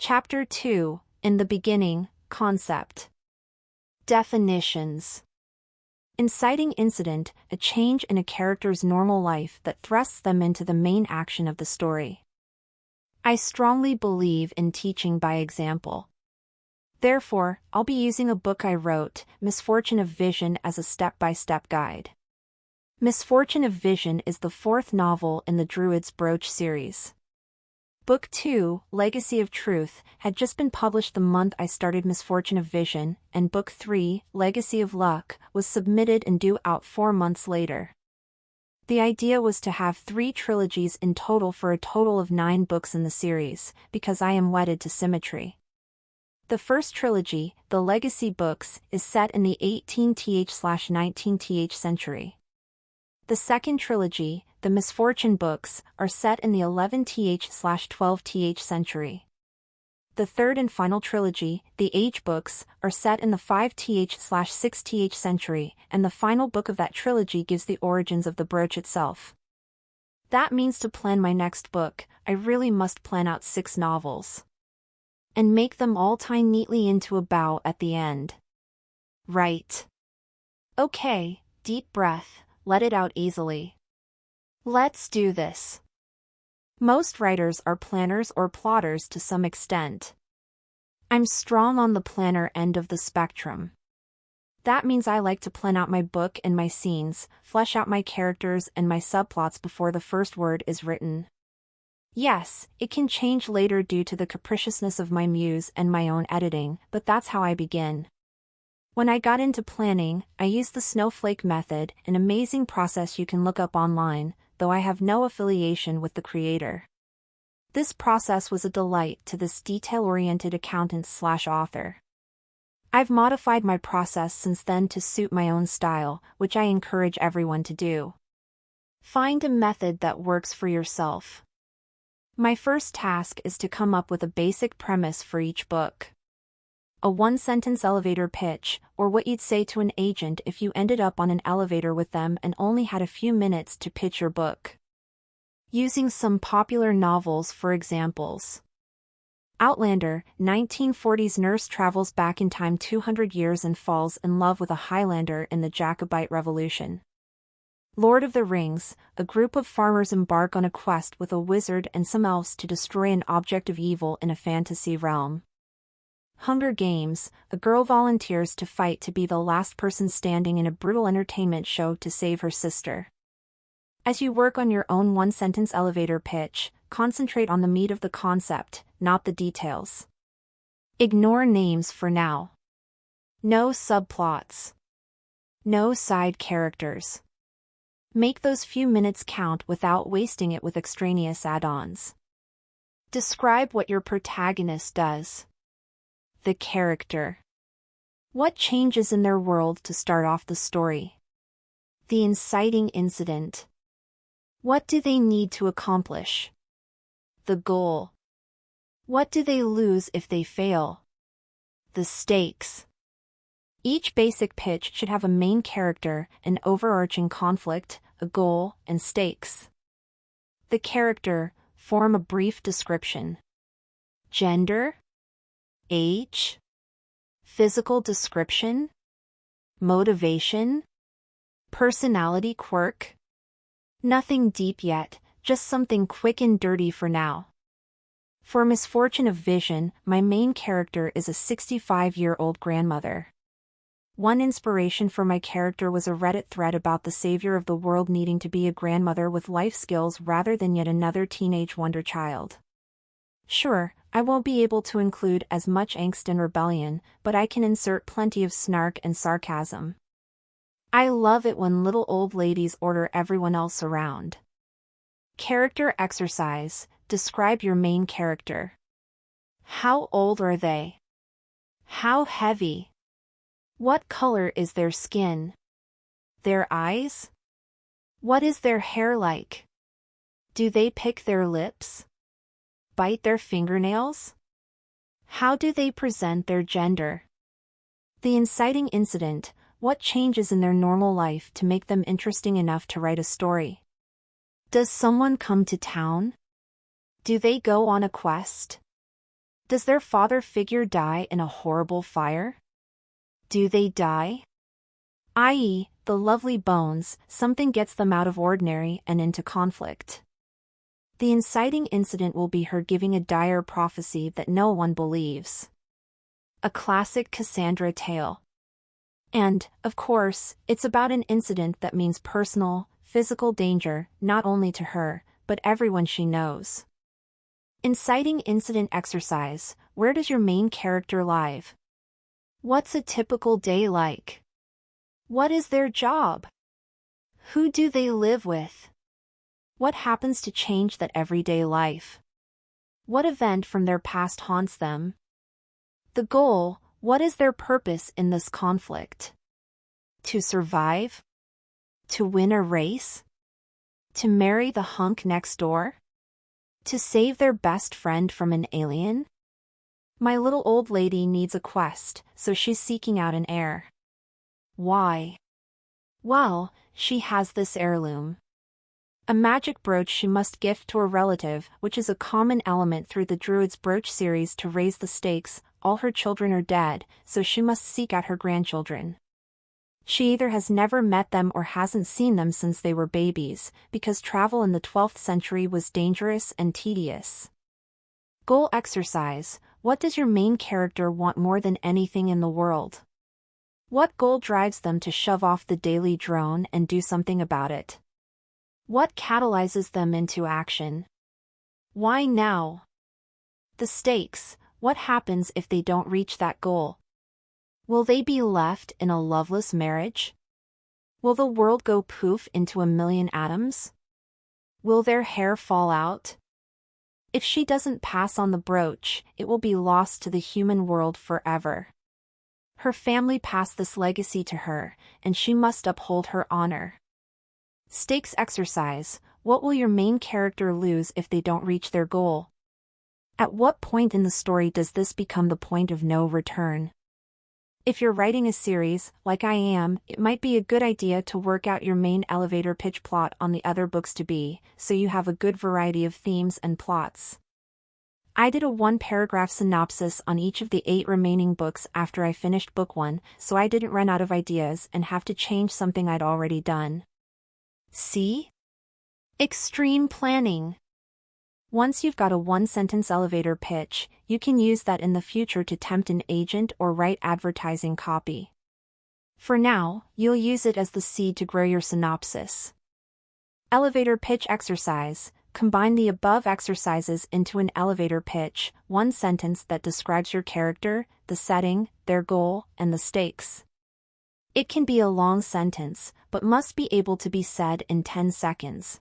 Chapter 2, In the Beginning, Concept. Definitions. Inciting incident, a change in a character's normal life that thrusts them into the main action of the story. I strongly believe in teaching by example. Therefore, I'll be using a book I wrote, Misfortune of Vision, as a step-by-step guide. Misfortune of Vision is the fourth novel in the Druid's Brooch series. Book 2, Legacy of Truth, had just been published the month I started Misfortune of Vision, and Book 3, Legacy of Luck, was submitted and due out 4 months later. The idea was to have 3 trilogies in total for a total of 9 books in the series, because I am wedded to symmetry. The first trilogy, the Legacy books, is set in the 18th/19th century. The second trilogy, the Misfortune books, are set in the 11th/12th century. The third and final trilogy, the Age books, are set in the 5th/6th century, and the final book of that trilogy gives the origins of the brooch itself. That means to plan my next book, I really must plan out 6 novels. And make them all tie neatly into a bow at the end. Right. Okay, deep breath, let it out easily. Let's do this. Most writers are planners or plotters to some extent. I'm strong on the planner end of the spectrum. That means I like to plan out my book and my scenes, flesh out my characters and my subplots before the first word is written. Yes, it can change later due to the capriciousness of my muse and my own editing, but that's how I begin. When I got into planning, I used the snowflake method, an amazing process you can look up online, though I have no affiliation with the creator. This process was a delight to this detail-oriented accountant/author. I've modified my process since then to suit my own style, which I encourage everyone to do. Find a method that works for yourself. My first task is to come up with a basic premise for each book. A 1-sentence elevator pitch, or what you'd say to an agent if you ended up on an elevator with them and only had a few minutes to pitch your book. Using some popular novels for examples. Outlander, 1940s nurse travels back in time 200 years and falls in love with a Highlander in the Jacobite Revolution. Lord of the Rings, a group of farmers embark on a quest with a wizard and some elves to destroy an object of evil in a fantasy realm. Hunger Games, a girl volunteers to fight to be the last person standing in a brutal entertainment show to save her sister. As you work on your own 1-sentence elevator pitch, concentrate on the meat of the concept, not the details. Ignore names for now. No subplots. No side characters. Make those few minutes count without wasting it with extraneous add-ons. Describe what your protagonist does. The character. What changes in their world to start off the story? The inciting incident. What do they need to accomplish? The goal. What do they lose if they fail? The stakes. Each basic pitch should have a main character, an overarching conflict, a goal, and stakes. The character, form a brief description. Gender? Age? Physical description? Motivation? Personality quirk? Nothing deep yet, just something quick and dirty for now. For Misfortune of Vision, my main character is a 65-year-old grandmother. One inspiration for my character was a Reddit thread about the savior of the world needing to be a grandmother with life skills rather than yet another teenage wonder child. Sure, I won't be able to include as much angst and rebellion, but I can insert plenty of snark and sarcasm. I love it when little old ladies order everyone else around. Character exercise, describe your main character. How old are they? How heavy? What color is their skin? Their eyes? What is their hair like? Do they pick their lips? Bite their fingernails? How do they present their gender? The inciting incident, what changes in their normal life to make them interesting enough to write a story? Does someone come to town? Do they go on a quest? Does their father figure die in a horrible fire? Do they die? I.e., the lovely bones, something gets them out of ordinary and into conflict. The inciting incident will be her giving a dire prophecy that no one believes. A classic Cassandra tale. And, of course, it's about an incident that means personal, physical danger, not only to her, but everyone she knows. Inciting incident exercise. Where does your main character live? What's a typical day like? What is their job? Who do they live with? What happens to change that everyday life? What event from their past haunts them? The goal. What is their purpose in this conflict? To survive? To win a race? To marry the hunk next door? To save their best friend from an alien? My little old lady needs a quest, so she's seeking out an heir. Why? Well, she has this heirloom. A magic brooch she must gift to a relative, which is a common element through the Druid's Brooch series to raise the stakes. All her children are dead, so she must seek out her grandchildren. She either has never met them or hasn't seen them since they were babies, because travel in the 12th century was dangerous and tedious. Goal exercise. What does your main character want more than anything in the world? What goal drives them to shove off the daily drone and do something about it? What catalyzes them into action? Why now? The stakes. What happens if they don't reach that goal? Will they be left in a loveless marriage? Will the world go poof into a million atoms? Will their hair fall out? If she doesn't pass on the brooch, it will be lost to the human world forever. Her family passed this legacy to her, and she must uphold her honor. Stakes exercise. What will your main character lose if they don't reach their goal? At what point in the story does this become the point of no return? If you're writing a series, like I am, it might be a good idea to work out your main elevator pitch plot on the other books to be, so you have a good variety of themes and plots. I did a one-paragraph synopsis on each of the 8 remaining books after I finished book 1, so I didn't run out of ideas and have to change something I'd already done. See? Extreme planning. Once you've got a one-sentence elevator pitch, you can use that in the future to tempt an agent or write advertising copy. For now, you'll use it as the seed to grow your synopsis. Elevator pitch exercise. Combine the above exercises into an elevator pitch, one sentence that describes your character, the setting, their goal, and the stakes. It can be a long sentence, but must be able to be said in 10 seconds.